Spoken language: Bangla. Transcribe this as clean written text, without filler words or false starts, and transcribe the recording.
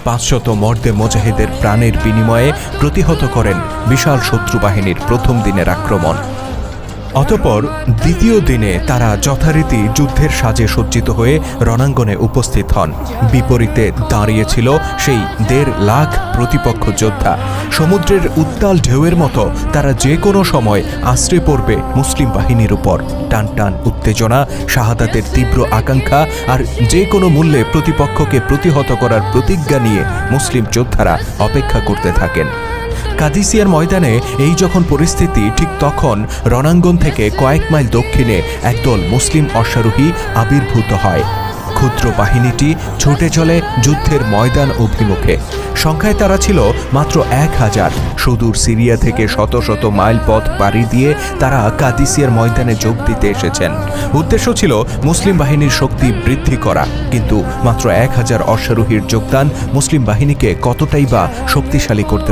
500 মর্দে মুজাহিদের প্রাণের বিনিময়ে প্রতিহত করেন বিশাল শত্রু বাহিনীর প্রথম দিনের আক্রমণ। অতঃপর দ্বিতীয় দিনে তারা যথারীতি যুদ্ধের সাজে সজ্জিত হয়ে রণাঙ্গনে উপস্থিত হন। বিপরীতে দাঁড়িয়েছিল সেই 1.5 লাখ প্রতিপক্ষ যোদ্ধা। সমুদ্রের উত্তাল ঢেউয়ের মতো তারা যে কোনো সময় আশ্রে পড়বে মুসলিম বাহিনীর উপর। টান টান উত্তেজনা, শাহাদাতের তীব্র আকাঙ্ক্ষা আর যে কোনো মূল্যে প্রতিপক্ষকে প্রতিহত করার প্রতিজ্ঞা নিয়ে মুসলিম যোদ্ধারা অপেক্ষা করতে থাকেন। কাদিসিয়ার ময়দানে এই যখন পরিস্থিতি, ঠিক তখন রণাঙ্গন থেকে কয়েক মাইল দক্ষিণে একদল মুসলিম অশ্বারোহী আবির্ভূত হয়। ক্ষুদ্র বাহিনীটি ছুটে চলে যুদ্ধের ময়দান অভিমুখে। সংখ্যায় তারা ছিল মাত্র 1000। সুদূর সিরিয়া থেকে শত শত মাইল পথ পাড়ি দিয়ে তারা কাদিসিয়ার ময়দানে যোগ দিতে এসেছেন। উদ্দেশ্য ছিল মুসলিম বাহিনীর শক্তি বৃদ্ধি করা, কিন্তু মাত্র 1000 অশ্বারোহীর যোগদান মুসলিম বাহিনীকে কতটাই বা শক্তিশালী করতে